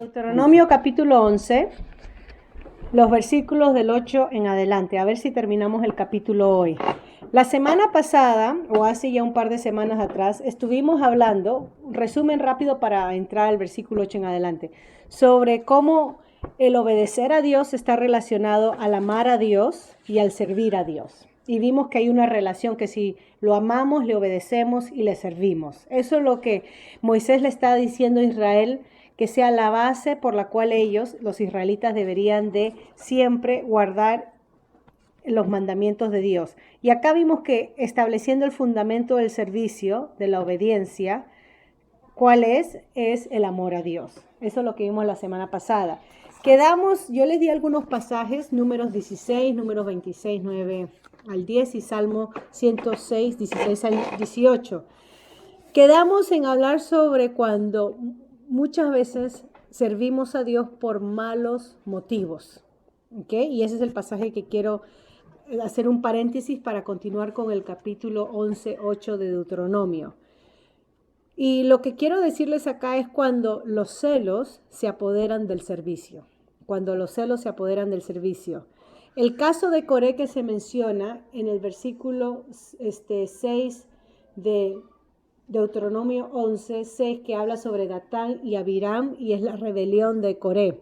Deuteronomio capítulo 11, los versículos del 8 en adelante. A ver si terminamos el capítulo hoy. La semana pasada, o hace ya un par de semanas atrás, estuvimos hablando, resumen rápido para entrar al versículo 8 en adelante, sobre cómo el obedecer a Dios está relacionado al amar a Dios y al servir a Dios. Y vimos que hay una relación que si lo amamos, le obedecemos y le servimos. Eso es lo que Moisés le está diciendo a Israel, que sea la base por la cual ellos, los israelitas, deberían de siempre guardar los mandamientos de Dios. Y acá vimos que estableciendo el fundamento del servicio, de la obediencia, ¿cuál es? Es el amor a Dios. Eso es lo que vimos la semana pasada. Quedamos, yo les di algunos pasajes, números 16, números 26, 9 al 10 y Salmo 106, 16 al 18. Quedamos en hablar sobre cuando muchas veces servimos a Dios por malos motivos. ¿Okay? Y ese es el pasaje que quiero hacer un paréntesis para continuar con el capítulo 11, 8 de Deuteronomio. Y lo que quiero decirles acá es cuando los celos se apoderan del servicio. Cuando los celos se apoderan del servicio. El caso de Coré que se menciona en el versículo 6 de Deuteronomio 11, 6, que habla sobre Datán y Abiram y es la rebelión de Coré.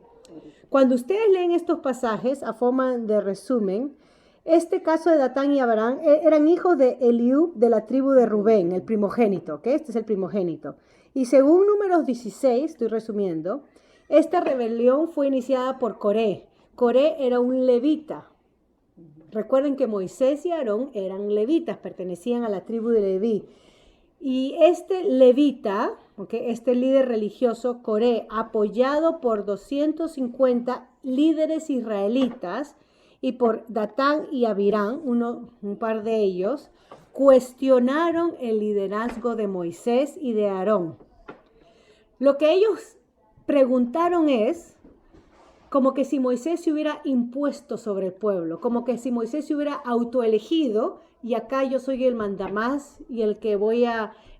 Cuando ustedes leen estos pasajes a forma de resumen, este caso de Datán y Abiram eran hijos de Eliú de la tribu de Rubén, el primogénito, ¿ok? Este es el primogénito. Y según números 16, estoy resumiendo, esta rebelión fue iniciada por Coré. Coré era un levita. Recuerden que Moisés y Aarón eran levitas, pertenecían a la tribu de Leví. Y este levita, ¿okay? Este líder religioso, Coré, apoyado por 250 líderes israelitas y por Datán y Abiram, un par de ellos, cuestionaron el liderazgo de Moisés y de Aarón. Lo que ellos preguntaron es, como que si Moisés se hubiera impuesto sobre el pueblo, como que si Moisés se hubiera autoelegido y acá yo soy el mandamás y el que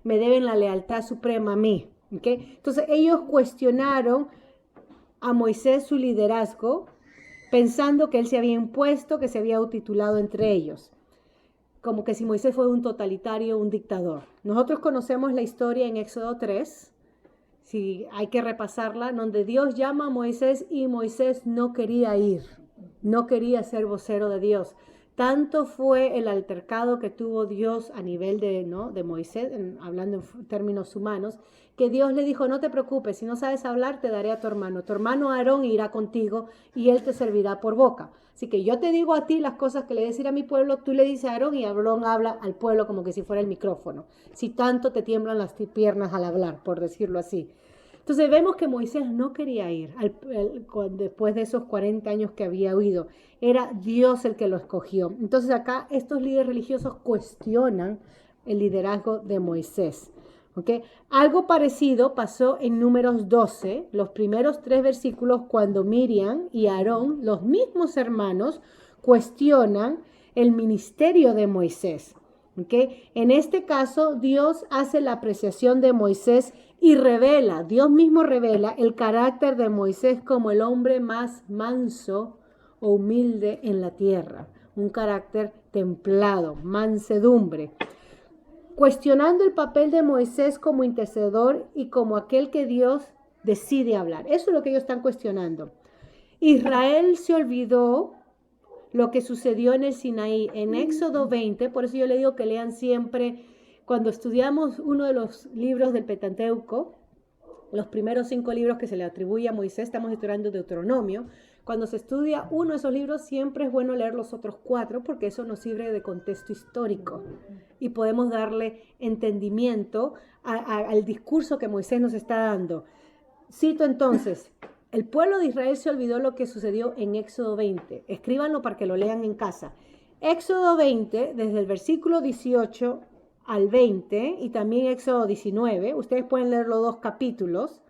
me deben la lealtad suprema a mí. ¿Okay? Entonces ellos cuestionaron a Moisés su liderazgo pensando que él se había impuesto, que se había titulado entre ellos. Como que si Moisés fue un totalitario, un dictador. Nosotros conocemos la historia en Éxodo 3, si hay que repasarla, donde Dios llama a Moisés y Moisés no quería ir, no quería ser vocero de Dios. Tanto fue el altercado que tuvo Dios a nivel de Moisés, hablando en términos humanos, que Dios le dijo, no te preocupes, si no sabes hablar, te daré a tu hermano Aarón irá contigo y él te servirá por boca. Así que yo te digo a ti las cosas que le decir a mi pueblo, tú le dices a Aarón y Aarón habla al pueblo como que si fuera el micrófono. Si tanto te tiemblan las piernas al hablar, por decirlo así. Entonces vemos que Moisés no quería ir después de esos 40 años que había huido. Era Dios el que lo escogió. Entonces acá estos líderes religiosos cuestionan el liderazgo de Moisés. ¿Okay? Algo parecido pasó en Números 12, los primeros 3 versículos, cuando Miriam y Aarón, los mismos hermanos, cuestionan el ministerio de Moisés. ¿Okay? En este caso, Dios hace la apreciación de Moisés y Dios mismo revela el carácter de Moisés como el hombre más manso o humilde en la tierra. Un carácter templado, mansedumbre. Cuestionando el papel de Moisés como intercedor y como aquel que Dios decide hablar. Eso es lo que ellos están cuestionando. Israel se olvidó lo que sucedió en el Sinaí, en Éxodo 20, por eso yo le digo que lean siempre, cuando estudiamos uno de los libros del Pentateuco, los primeros 5 libros que se le atribuye a Moisés, estamos estudiando Deuteronomio, cuando se estudia uno de esos libros siempre es bueno leer los otros 4 porque eso nos sirve de contexto histórico y podemos darle entendimiento al discurso que Moisés nos está dando. Cito entonces, el pueblo de Israel se olvidó lo que sucedió en Éxodo 20. Escríbanlo para que lo lean en casa. Éxodo 20, desde el versículo 18 al 20 y también Éxodo 19. Ustedes pueden leer los 2 capítulos.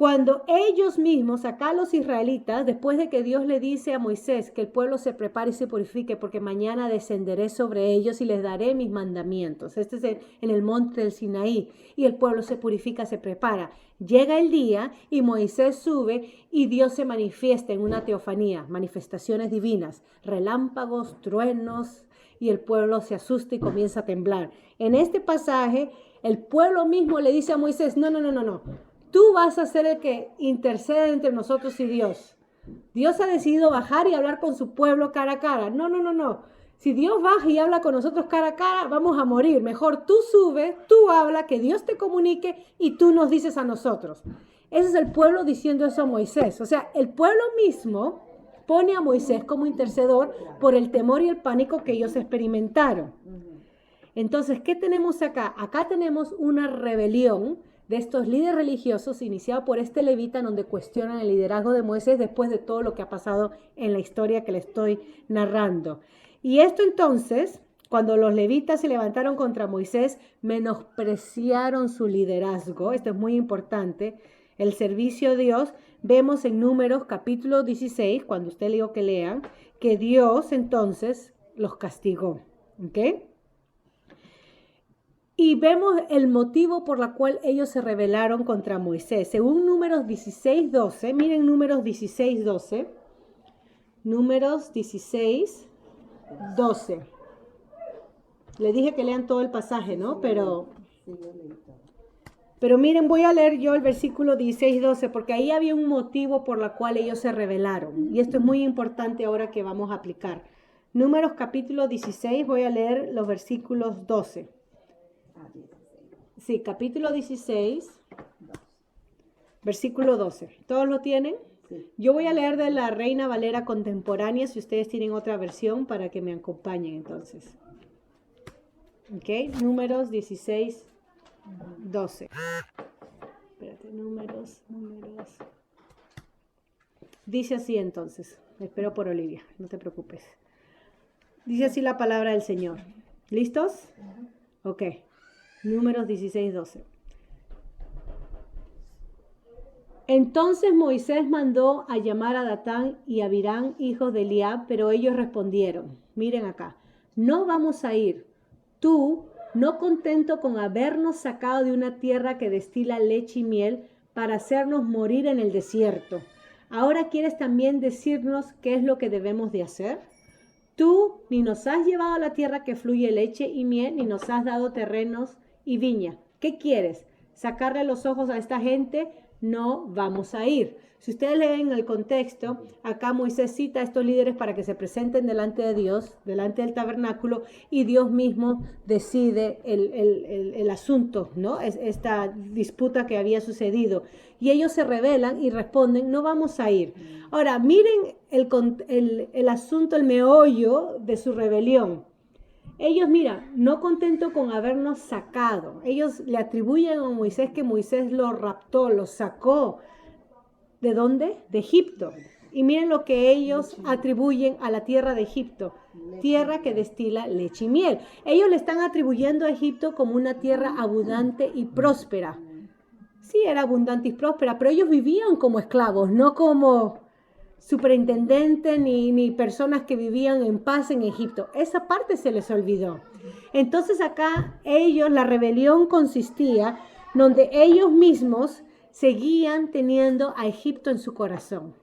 Cuando ellos mismos, acá los israelitas, después de que Dios le dice a Moisés que el pueblo se prepare y se purifique, porque mañana descenderé sobre ellos y les daré mis mandamientos. Este es en el monte del Sinaí. Y el pueblo se purifica, se prepara. Llega el día y Moisés sube y Dios se manifiesta en una teofanía, manifestaciones divinas, relámpagos, truenos, y el pueblo se asusta y comienza a temblar. En este pasaje, el pueblo mismo le dice a Moisés, no. Tú vas a ser el que intercede entre nosotros y Dios. Dios ha decidido bajar y hablar con su pueblo cara a cara. No. Si Dios baja y habla con nosotros cara a cara, vamos a morir. Mejor tú sube, tú habla, que Dios te comunique y tú nos dices a nosotros. Ese es el pueblo diciendo eso a Moisés. O sea, el pueblo mismo pone a Moisés como intercedor por el temor y el pánico que ellos experimentaron. Entonces, ¿qué tenemos acá? Acá tenemos una rebelión de estos líderes religiosos iniciado por este levita, donde cuestionan el liderazgo de Moisés después de todo lo que ha pasado en la historia que le estoy narrando. Y esto entonces, cuando los levitas se levantaron contra Moisés, menospreciaron su liderazgo. Esto es muy importante. El servicio a Dios, vemos en Números capítulo 16, cuando usted le digo que lean, que Dios entonces los castigó. ¿Ok? Y vemos el motivo por el cual ellos se rebelaron contra Moisés. Según Números 16:12, miren Números 16:12. Números 16:12. Le dije que lean todo el pasaje, ¿no? Pero miren, voy a leer yo el versículo 16:12, porque ahí había un motivo por el cual ellos se rebelaron. Y esto es muy importante ahora que vamos a aplicar. Números capítulo 16, voy a leer los versículos 12. Sí, capítulo 16, versículo 12. ¿Todos lo tienen? Sí. Yo voy a leer de la Reina Valera contemporánea, si ustedes tienen otra versión, para que me acompañen entonces. Ok, Números 16, 12. Espérate, números. Dice así entonces. Espero por Olivia, no te preocupes. Dice así la palabra del Señor. ¿Listos? Ok. Números 16:12. Entonces Moisés mandó a llamar a Datán y a Abirán, hijos de Eliab, pero ellos respondieron, miren acá, no vamos a ir. Tú, no contento con habernos sacado de una tierra que destila leche y miel para hacernos morir en el desierto, ¿ahora quieres también decirnos qué es lo que debemos de hacer? Tú ni nos has llevado a la tierra que fluye leche y miel, ni nos has dado terrenos y viña. ¿Qué quieres? ¿Sacarle los ojos a esta gente? No vamos a ir. Si ustedes leen el contexto, acá Moisés cita a estos líderes para que se presenten delante de Dios, delante del tabernáculo, y Dios mismo decide el asunto, ¿no? Esta disputa que había sucedido. Y ellos se rebelan y responden, no vamos a ir. Ahora, miren el asunto, el meollo de su rebelión. Ellos, mira, no contento con habernos sacado, ellos le atribuyen a Moisés que Moisés lo raptó, lo sacó. ¿De dónde? De Egipto. Y miren lo que ellos atribuyen a la tierra de Egipto, tierra que destila leche y miel. Ellos le están atribuyendo a Egipto como una tierra abundante y próspera. Sí, era abundante y próspera, pero ellos vivían como esclavos, no como superintendentes ni personas que vivían en paz en Egipto. Esa parte se les olvidó. Entonces acá ellos, la rebelión consistía donde ellos mismos seguían teniendo a Egipto en su corazón.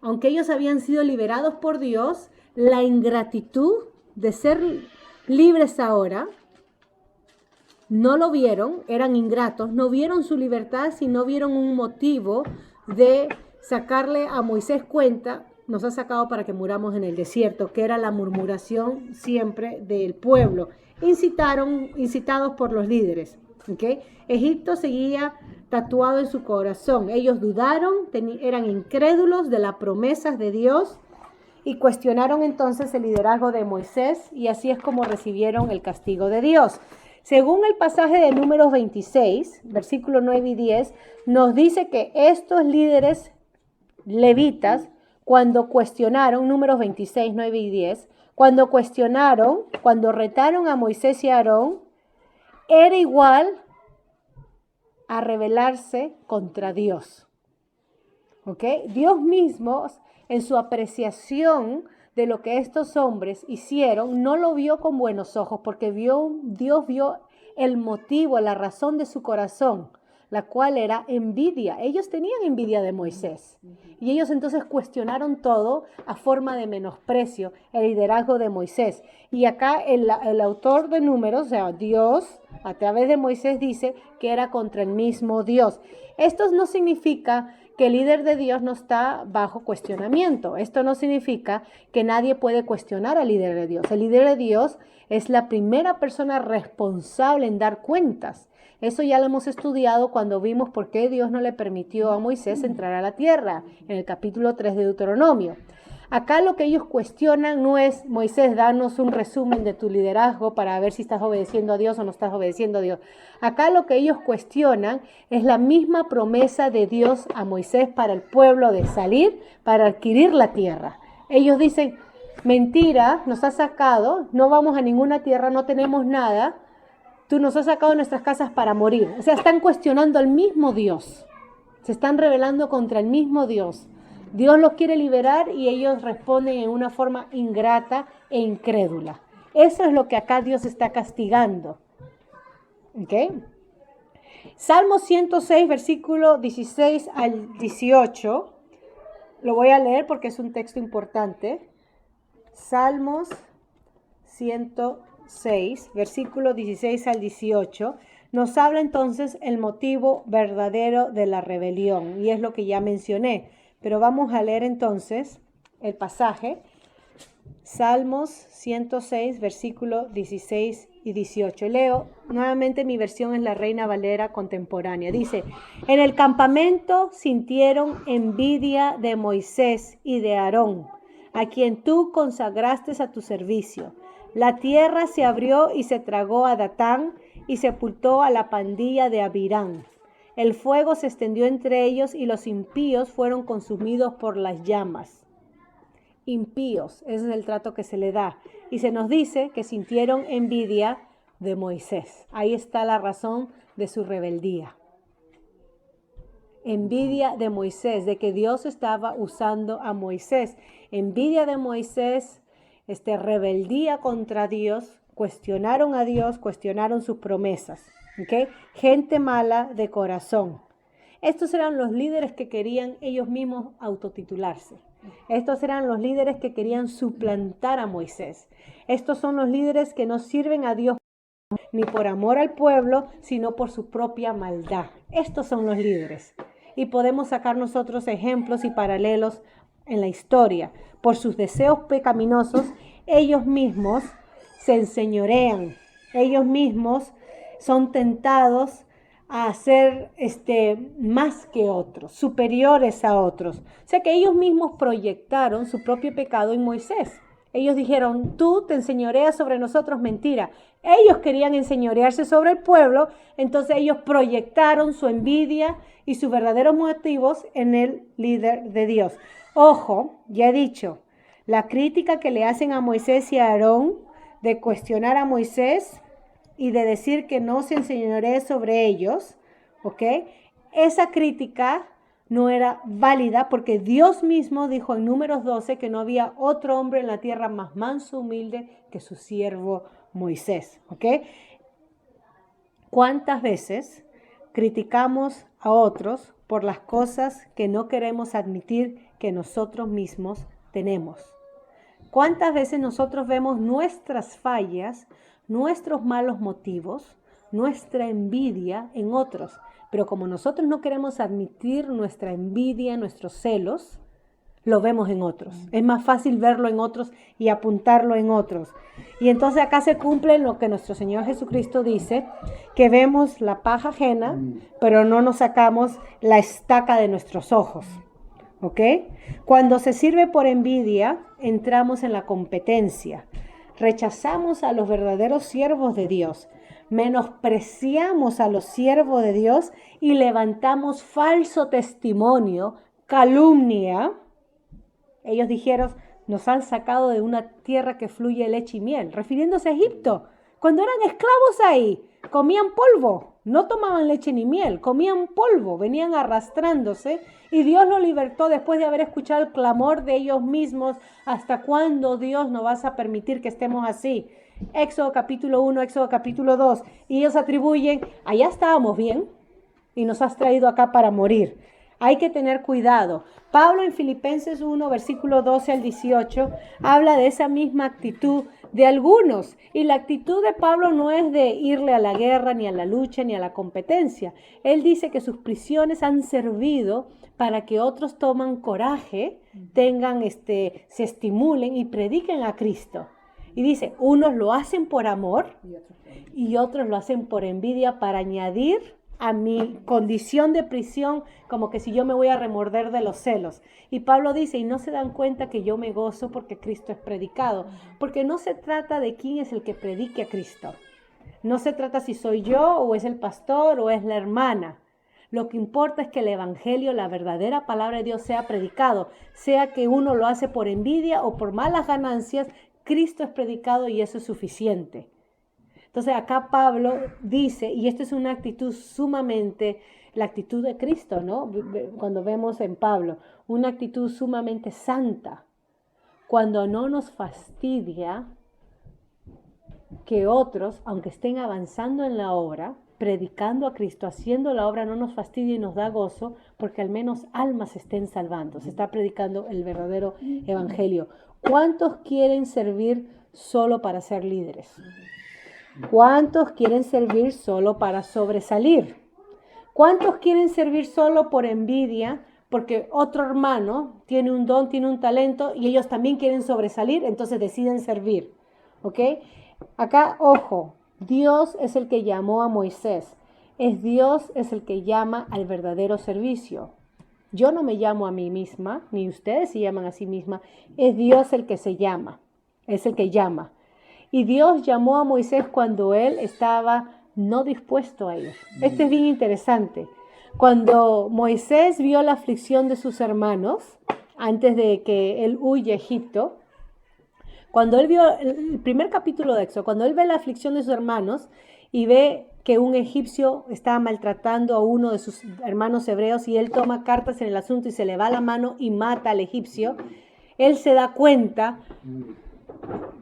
Aunque ellos habían sido liberados por Dios, la ingratitud de ser libres ahora, no lo vieron, eran ingratos, no vieron su libertad, sino vieron un motivo de sacarle a Moisés cuenta, nos ha sacado para que muramos en el desierto, que era la murmuración siempre del pueblo, incitados por los líderes. ¿Okay? Egipto seguía tatuado en su corazón. Ellos dudaron, eran incrédulos de las promesas de Dios y cuestionaron entonces el liderazgo de Moisés, y así es como recibieron el castigo de Dios. Según el pasaje de Números 26, versículos 9 y 10, nos dice que estos líderes levitas, cuando cuestionaron, Números 26, 9 y 10, cuando cuestionaron, cuando retaron a Moisés y a Aarón, era igual a rebelarse contra Dios. ¿Ok? Dios mismo, en su apreciación de lo que estos hombres hicieron, no lo vio con buenos ojos, porque Dios vio el motivo, la razón de su corazón, la cual era envidia. Ellos tenían envidia de Moisés. Y ellos entonces cuestionaron todo a forma de menosprecio, el liderazgo de Moisés. Y acá el autor de Números, o sea, Dios, a través de Moisés, dice que era contra el mismo Dios. Esto no significa que el líder de Dios no está bajo cuestionamiento. Esto no significa que nadie puede cuestionar al líder de Dios. El líder de Dios es la primera persona responsable en dar cuentas. Eso ya lo hemos estudiado cuando vimos por qué Dios no le permitió a Moisés entrar a la tierra, en el capítulo 3 de Deuteronomio. Acá lo que ellos cuestionan no es: Moisés, danos un resumen de tu liderazgo para ver si estás obedeciendo a Dios o no estás obedeciendo a Dios. Acá lo que ellos cuestionan es la misma promesa de Dios a Moisés para el pueblo de salir, para adquirir la tierra. Ellos dicen: mentira, nos has sacado, no vamos a ninguna tierra, no tenemos nada, tú nos has sacado de nuestras casas para morir. O sea, están cuestionando al mismo Dios, se están rebelando contra el mismo Dios. Dios los quiere liberar y ellos responden en una forma ingrata e incrédula. Eso es lo que acá Dios está castigando. ¿Ok? Salmo 106, versículo 16 al 18. Lo voy a leer porque es un texto importante. Salmos 106, versículo 16 al 18. Nos habla entonces el motivo verdadero de la rebelión. Y es lo que ya mencioné. Pero vamos a leer entonces el pasaje, Salmos 106, versículo 16 y 18. Leo, nuevamente mi versión es la Reina Valera contemporánea. Dice: en el campamento sintieron envidia de Moisés y de Aarón, a quien tú consagraste a tu servicio. La tierra se abrió y se tragó a Datán y sepultó a la pandilla de Abirán. El fuego se extendió entre ellos y los impíos fueron consumidos por las llamas. Impíos, ese es el trato que se le da. Y se nos dice que sintieron envidia de Moisés. Ahí está la razón de su rebeldía. Envidia de Moisés, de que Dios estaba usando a Moisés. Envidia de Moisés, rebeldía contra Dios, cuestionaron a Dios, cuestionaron sus promesas. ¿Okay? Gente mala de corazón. Estos eran los líderes que querían ellos mismos autotitularse. Estos eran los líderes que querían suplantar a Moisés. Estos son los líderes que no sirven a Dios ni por amor al pueblo, sino por su propia maldad. Estos son los líderes. Y podemos sacar nosotros ejemplos y paralelos en la historia. Por sus deseos pecaminosos, ellos mismos se enseñorean. Ellos mismos son tentados a ser más que otros, superiores a otros. O sea que ellos mismos proyectaron su propio pecado en Moisés. Ellos dijeron: tú te enseñoreas sobre nosotros. Mentira. Ellos querían enseñorearse sobre el pueblo, entonces ellos proyectaron su envidia y sus verdaderos motivos en el líder de Dios. Ojo, ya he dicho, la crítica que le hacen a Moisés y a Aarón de cuestionar a Moisés y de decir que no se enseñoree sobre ellos, ¿ok? Esa crítica no era válida porque Dios mismo dijo en Números 12 que no había otro hombre en la tierra más manso, humilde que su siervo Moisés, ¿ok? ¿Cuántas veces criticamos a otros por las cosas que no queremos admitir que nosotros mismos tenemos? ¿Cuántas veces nosotros vemos nuestras fallas, nuestros malos motivos, nuestra envidia en otros? Pero como nosotros no queremos admitir nuestra envidia, nuestros celos, lo vemos en otros. Es más fácil verlo en otros y apuntarlo en otros. Y entonces acá se cumple lo que nuestro Señor Jesucristo dice, que vemos la paja ajena, pero no nos sacamos la estaca de nuestros ojos. ¿Ok? Cuando se sirve por envidia, entramos en la competencia. Rechazamos a los verdaderos siervos de Dios. Menospreciamos a los siervos de Dios y levantamos falso testimonio, calumnia. Ellos dijeron: nos han sacado de una tierra que fluye leche y miel, refiriéndose a Egipto. Cuando eran esclavos ahí, comían polvo. No tomaban leche ni miel, comían polvo, venían arrastrándose y Dios los libertó después de haber escuchado el clamor de ellos mismos. ¿Hasta cuándo, Dios, no vas a permitir que estemos así? Éxodo capítulo 1, Éxodo capítulo 2. Y ellos atribuyen, allá estábamos bien y nos has traído acá para morir. Hay que tener cuidado. Pablo en Filipenses 1, versículo 12 al 18, habla de esa misma actitud de algunos. Y la actitud de Pablo no es de irle a la guerra, ni a la lucha, ni a la competencia. Él dice que sus prisiones han servido para que otros toman coraje, se estimulen y prediquen a Cristo. Y dice, unos lo hacen por amor y otros lo hacen por envidia para añadir a mi condición de prisión, como que si yo me voy a remorder de los celos. Y Pablo dice, y no se dan cuenta que yo me gozo porque Cristo es predicado, porque no se trata de quién es el que predique a Cristo. No se trata si soy yo o es el pastor o es la hermana. Lo que importa es que el evangelio, la verdadera palabra de Dios sea predicado, sea que uno lo hace por envidia o por malas ganancias, Cristo es predicado y eso es suficiente. Entonces acá Pablo dice, y esto es una actitud sumamente, la actitud de Cristo, ¿no? Cuando vemos en Pablo, una actitud sumamente santa, cuando no nos fastidia que otros, aunque estén avanzando en la obra, predicando a Cristo, haciendo la obra, no nos fastidia y nos da gozo, porque al menos almas se estén salvando, se está predicando el verdadero evangelio. ¿Cuántos quieren servir solo para ser líderes? ¿Cuántos quieren servir solo para sobresalir? ¿Cuántos quieren servir solo por envidia? Porque otro hermano tiene un don, tiene un talento y ellos también quieren sobresalir, entonces deciden servir. ¿Ok? Acá, ojo, Dios es el que llamó a Moisés. Dios es el que llama al verdadero servicio. Yo no me llamo a mí misma, ni ustedes se llaman a sí misma. Es Dios el que se llama, es el que llama. Y Dios llamó a Moisés cuando él estaba no dispuesto a ir. Esto es bien interesante. Cuando Moisés vio la aflicción de sus hermanos, antes de que él huya a Egipto, cuando él vio el primer capítulo de Éxodo, cuando él ve la aflicción de sus hermanos y ve que un egipcio estaba maltratando a uno de sus hermanos hebreos y él toma cartas en el asunto y se le va la mano y mata al egipcio, él se da cuenta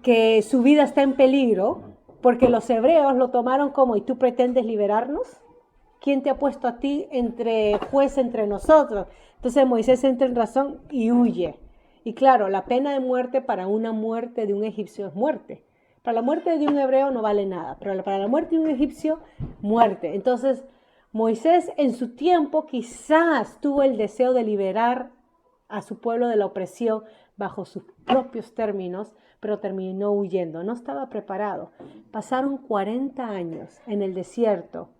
que su vida está en peligro, porque los hebreos lo tomaron como, ¿y tú pretendes liberarnos? ¿Quién te ha puesto a ti juez entre nosotros? Entonces Moisés entra en razón y huye. Y claro, la pena de muerte para una muerte de un egipcio es muerte. Para la muerte de un hebreo no vale nada, pero para la muerte de un egipcio, muerte. Entonces Moisés en su tiempo quizás tuvo el deseo de liberar a su pueblo de la opresión bajo sus propios términos, pero terminó huyendo. No estaba preparado. Pasaron 40 años en el desierto,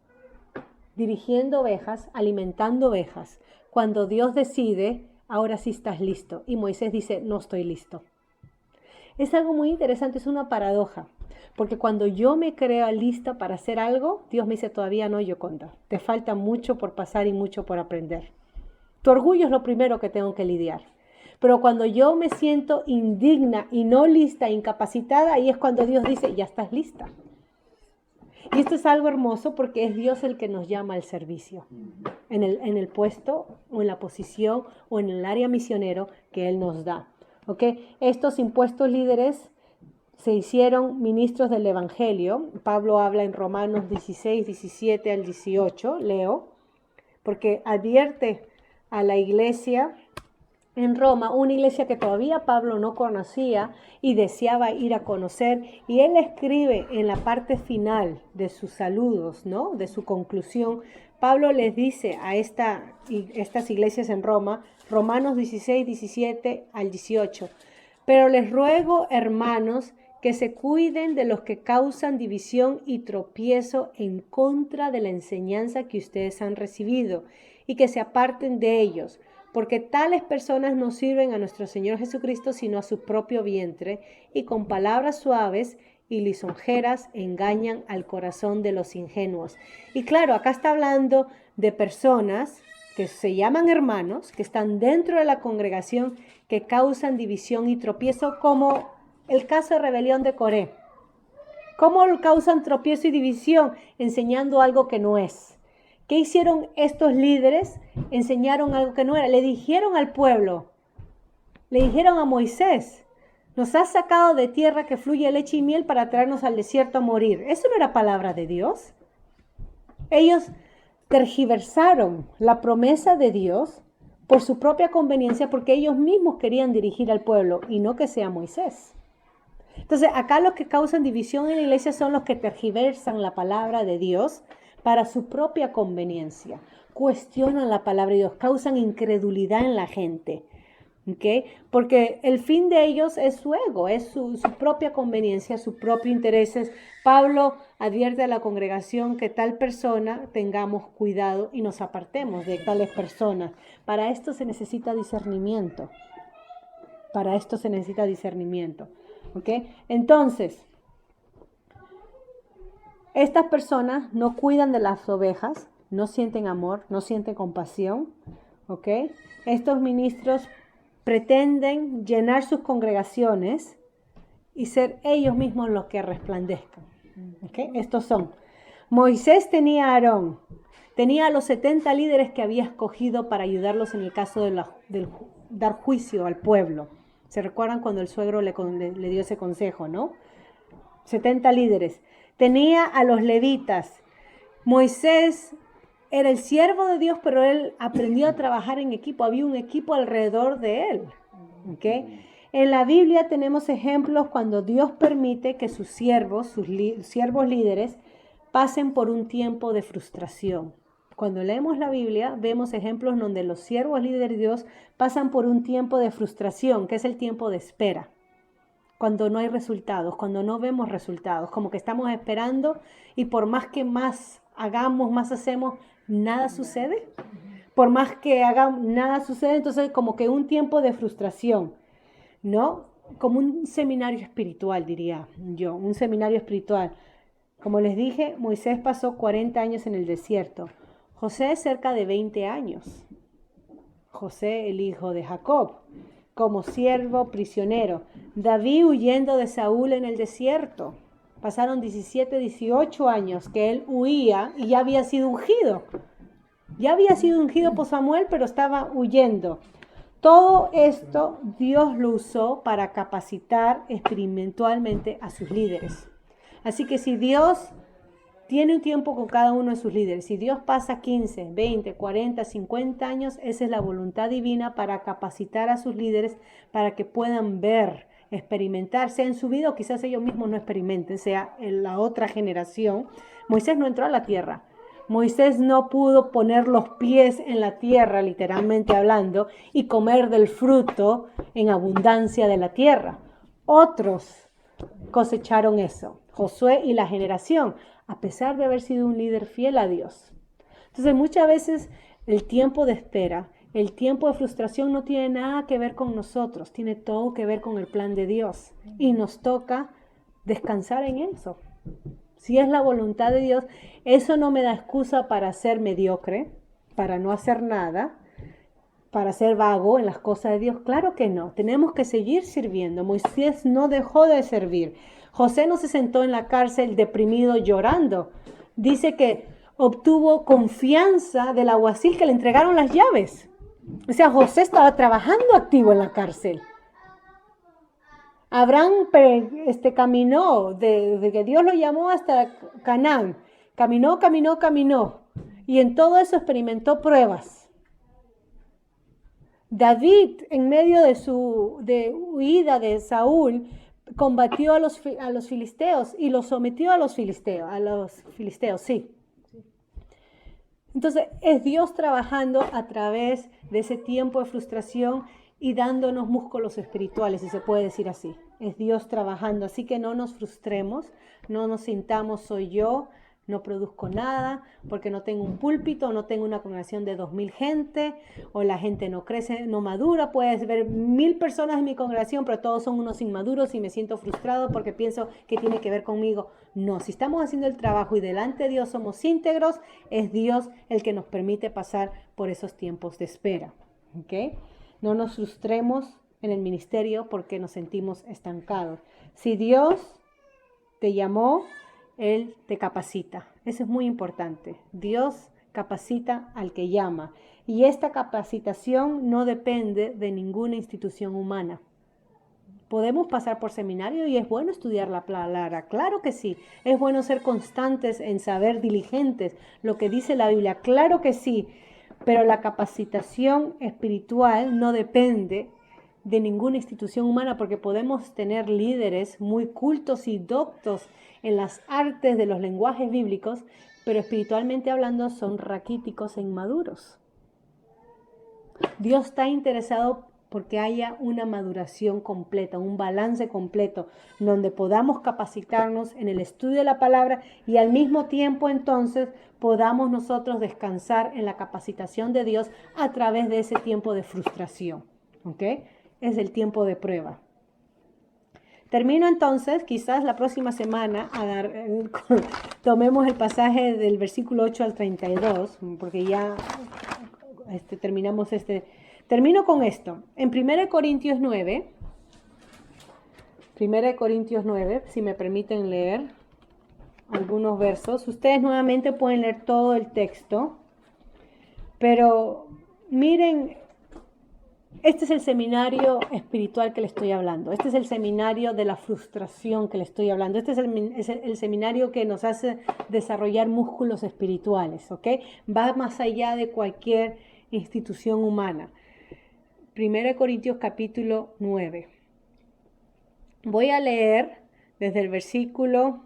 dirigiendo ovejas, alimentando ovejas, cuando Dios decide, ahora sí estás listo. Y Moisés dice, no estoy listo. Es algo muy interesante, es una paradoja, porque cuando yo me creo lista para hacer algo, Dios me dice, todavía no, Yoconda, te falta mucho por pasar y mucho por aprender. Tu orgullo es lo primero que tengo que lidiar. Pero cuando yo me siento indigna y no lista, incapacitada, ahí es cuando Dios dice, ya estás lista. Y esto es algo hermoso porque es Dios el que nos llama al servicio, en el puesto o en la posición o en el área misionero que Él nos da. ¿Okay? Estos impuestos líderes se hicieron ministros del Evangelio. Pablo habla en Romanos 16, 17 al 18, leo, porque advierte a la iglesia en Roma, una iglesia que todavía Pablo no conocía y deseaba ir a conocer, y él escribe en la parte final de sus saludos, ¿no? De su conclusión, Pablo les dice a estas iglesias en Roma, Romanos 16, 17 al 18, pero les ruego, hermanos, que se cuiden de los que causan división y tropiezo en contra de la enseñanza que ustedes han recibido, y que se aparten de ellos, porque tales personas no sirven a nuestro Señor Jesucristo sino a su propio vientre, y con palabras suaves y lisonjeras engañan al corazón de los ingenuos. Y claro, acá está hablando de personas que se llaman hermanos, que están dentro de la congregación, que causan división y tropiezo, como el caso de rebelión de Coré. ¿Cómo causan tropiezo y división? Enseñando algo que no es. ¿Qué hicieron estos líderes? Enseñaron algo que no era. Le dijeron al pueblo, le dijeron a Moisés, nos has sacado de tierra que fluye leche y miel para traernos al desierto a morir. ¿Eso no era palabra de Dios? Ellos tergiversaron la promesa de Dios por su propia conveniencia porque ellos mismos querían dirigir al pueblo y no que sea Moisés. Entonces, acá los que causan división en la iglesia son los que tergiversan la palabra de Dios para su propia conveniencia. Cuestionan la palabra de Dios, causan incredulidad en la gente. ¿Okay? Porque el fin de ellos es su ego, es su propia conveniencia, su propio interés. Pablo advierte a la congregación que tal persona tengamos cuidado y nos apartemos de tales personas. Para esto se necesita discernimiento. Para esto se necesita discernimiento. ¿Okay? Entonces, estas personas no cuidan de las ovejas, no sienten amor, no sienten compasión. ¿Okay? Estos ministros pretenden llenar sus congregaciones y ser ellos mismos los que resplandezcan. ¿Okay? Estos son. Moisés tenía a Aarón, tenía a los 70 líderes que había escogido para ayudarlos en el caso de dar juicio al pueblo. ¿Se recuerdan cuando el suegro le dio ese consejo, no? 70 líderes. Tenía a los levitas. Moisés era el siervo de Dios, pero él aprendió a trabajar en equipo. Había un equipo alrededor de él. ¿Okay? En la Biblia tenemos ejemplos cuando Dios permite que sus siervos líderes, pasen por un tiempo de frustración. Cuando leemos la Biblia, vemos ejemplos donde los siervos líderes de Dios pasan por un tiempo de frustración, que es el tiempo de espera. Cuando no hay resultados, cuando no vemos resultados, como que estamos esperando y por más que más hagamos, más hacemos, nada sucede. Por más que hagamos, nada sucede. Entonces, como que un tiempo de frustración, ¿no? Como un seminario espiritual, diría yo, un seminario espiritual. Como les dije, Moisés pasó 40 años en el desierto. José cerca de 20 años. José, el hijo de Jacob, como siervo prisionero. David huyendo de Saúl en el desierto. Pasaron 17, 18 años que él huía y ya había sido ungido. Ya había sido ungido por Samuel, pero estaba huyendo. Todo esto Dios lo usó para capacitar espiritualmente a sus líderes. Así que si Dios tiene un tiempo con cada uno de sus líderes, si Dios pasa 15, 20, 40, 50 años, esa es la voluntad divina para capacitar a sus líderes para que puedan ver, experimentar, sea en su vida o quizás ellos mismos no experimenten, sea en la otra generación. Moisés no entró a la tierra. Moisés no pudo poner los pies en la tierra, literalmente hablando, y comer del fruto en abundancia de la tierra. Otros cosecharon eso, Josué y la generación, a pesar de haber sido un líder fiel a Dios. Entonces, muchas veces el tiempo de espera, el tiempo de frustración no tiene nada que ver con nosotros, tiene todo que ver con el plan de Dios. Y nos toca descansar en eso. Si es la voluntad de Dios, eso no me da excusa para ser mediocre, para no hacer nada, para ser vago en las cosas de Dios. Claro que no, tenemos que seguir sirviendo. Moisés no dejó de servir. José no se sentó en la cárcel deprimido llorando. Dice que obtuvo confianza del alguacil que le entregaron las llaves. O sea, José estaba trabajando activo en la cárcel. Abraham caminó desde que Dios lo llamó hasta Canaán. Caminó. Y en todo eso experimentó pruebas. David, en medio de huida de Saúl, combatió a los filisteos y los sometió a los filisteos, sí. Entonces, es Dios trabajando a través de ese tiempo de frustración y dándonos músculos espirituales, si se puede decir así. Es Dios trabajando, así que no nos frustremos, no nos sintamos soy yo, no produzco nada, porque no tengo un púlpito, no tengo una congregación de 2000 gente, o la gente no crece, no madura. Puedes ver 1000 personas en mi congregación, pero todos son unos inmaduros y me siento frustrado porque pienso que tiene que ver conmigo. No, si estamos haciendo el trabajo y delante de Dios somos íntegros, es Dios el que nos permite pasar por esos tiempos de espera. ¿Okay? No nos frustremos en el ministerio porque nos sentimos estancados. Si Dios te llamó, Él te capacita. Eso es muy importante. Dios capacita al que llama. Y esta capacitación no depende de ninguna institución humana. Podemos pasar por seminario y es bueno estudiar la palabra, claro que sí. Es bueno ser constantes en saber, diligentes, lo que dice la Biblia, claro que sí. Pero la capacitación espiritual no depende de ninguna institución humana, porque podemos tener líderes muy cultos y doctos en las artes de los lenguajes bíblicos, pero espiritualmente hablando son raquíticos e inmaduros. Dios está interesado porque haya una maduración completa, un balance completo, donde podamos capacitarnos en el estudio de la palabra y al mismo tiempo entonces podamos nosotros descansar en la capacitación de Dios a través de ese tiempo de frustración. ¿Ok? Es el tiempo de prueba. Termino entonces, quizás la próxima semana, tomemos el pasaje del versículo 8 al 32, porque ya terminamos Termino con esto. En 1 Corintios 9, si me permiten leer algunos versos. Ustedes nuevamente pueden leer todo el texto, pero miren, este es el seminario espiritual que le estoy hablando. Este es el seminario de la frustración que le estoy hablando. Este es el seminario que nos hace desarrollar músculos espirituales, ¿ok? Va más allá de cualquier institución humana. 1 Corintios capítulo 9. Voy a leer desde el versículo,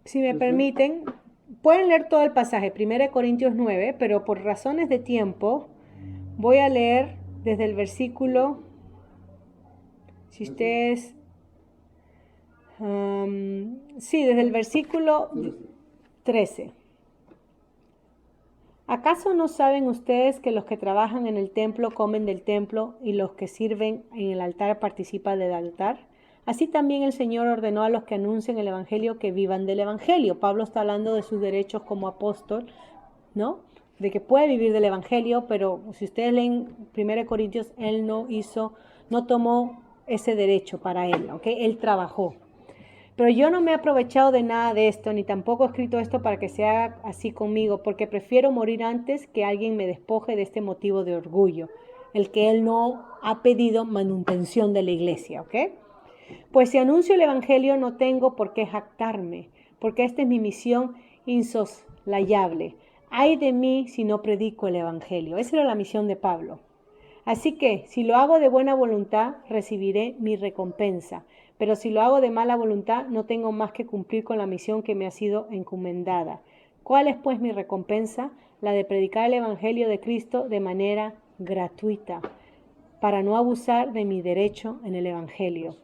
si me permiten, pueden leer todo el pasaje, 1 Corintios 9, pero por razones de tiempo voy a leer desde el versículo, si ustedes, desde el versículo 13. ¿Acaso no saben ustedes que los que trabajan en el templo comen del templo y los que sirven en el altar participan del altar? Así también el Señor ordenó a los que anuncian el Evangelio que vivan del Evangelio. Pablo está hablando de sus derechos como apóstol, ¿no? De que puede vivir del Evangelio, pero si ustedes leen 1 Corintios, él no tomó ese derecho para él, ¿ok? Él trabajó. Pero yo no me he aprovechado de nada de esto, ni tampoco he escrito esto para que sea así conmigo, porque prefiero morir antes que alguien me despoje de este motivo de orgullo, el que él no ha pedido manutención de la iglesia, ¿ok? Pues si anuncio el Evangelio no tengo por qué jactarme, porque esta es mi misión insoslayable. Ay de mí si no predico el Evangelio. Esa era la misión de Pablo. Así que, si lo hago de buena voluntad, recibiré mi recompensa. Pero si lo hago de mala voluntad, no tengo más que cumplir con la misión que me ha sido encomendada. ¿Cuál es pues mi recompensa? La de predicar el Evangelio de Cristo de manera gratuita, para no abusar de mi derecho en el Evangelio.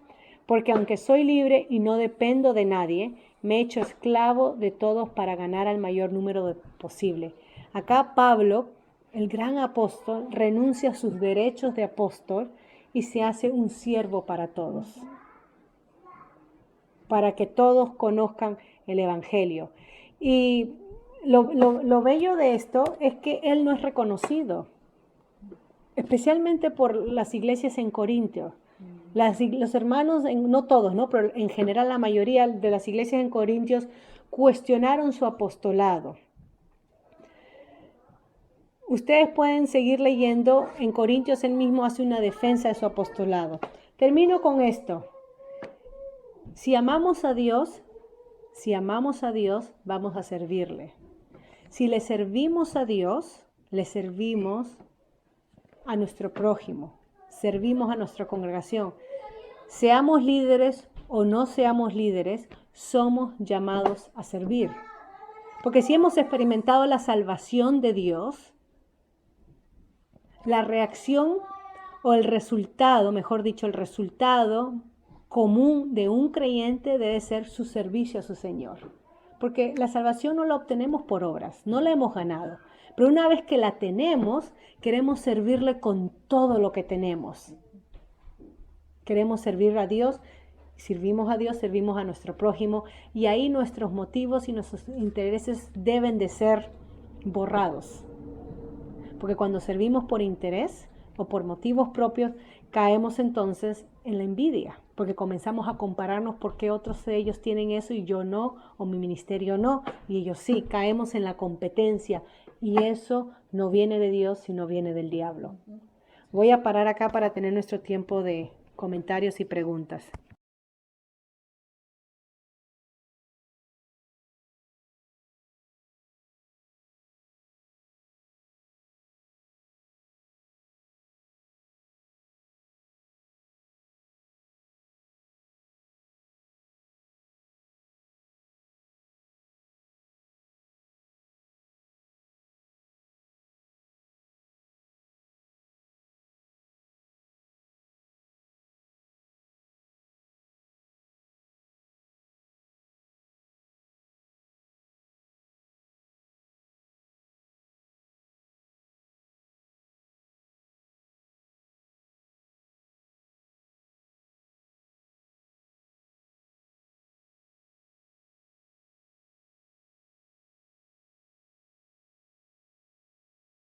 Porque aunque soy libre y no dependo de nadie, me he hecho esclavo de todos para ganar al mayor número posible. Acá Pablo, el gran apóstol, renuncia a sus derechos de apóstol y se hace un siervo para todos, para que todos conozcan el Evangelio. Y lo bello de esto es que él no es reconocido, especialmente por las iglesias en Corinto. Los hermanos, no todos, ¿no? Pero en general la mayoría de las iglesias en Corintios cuestionaron su apostolado. Ustedes pueden seguir leyendo. En Corintios él mismo hace una defensa de su apostolado. Termino con esto. Si amamos a Dios, vamos a servirle. Si le servimos a Dios, le servimos a nuestro prójimo, servimos a nuestra congregación. Seamos líderes o no seamos líderes, somos llamados a servir. Porque si hemos experimentado la salvación de Dios, la reacción o el resultado, mejor dicho, el resultado común de un creyente debe ser su servicio a su Señor. Porque la salvación no la obtenemos por obras, no la hemos ganado. Pero una vez que la tenemos, queremos servirle con todo lo que tenemos. Queremos servir a Dios, servimos a nuestro prójimo, y ahí nuestros motivos y nuestros intereses deben de ser borrados. Porque cuando servimos por interés, o por motivos propios, caemos entonces en la envidia, porque comenzamos a compararnos por qué otros de ellos tienen eso y yo no, o mi ministerio no, y ellos sí, caemos en la competencia, y eso no viene de Dios, sino viene del diablo. Voy a parar acá para tener nuestro tiempo de comentarios y preguntas.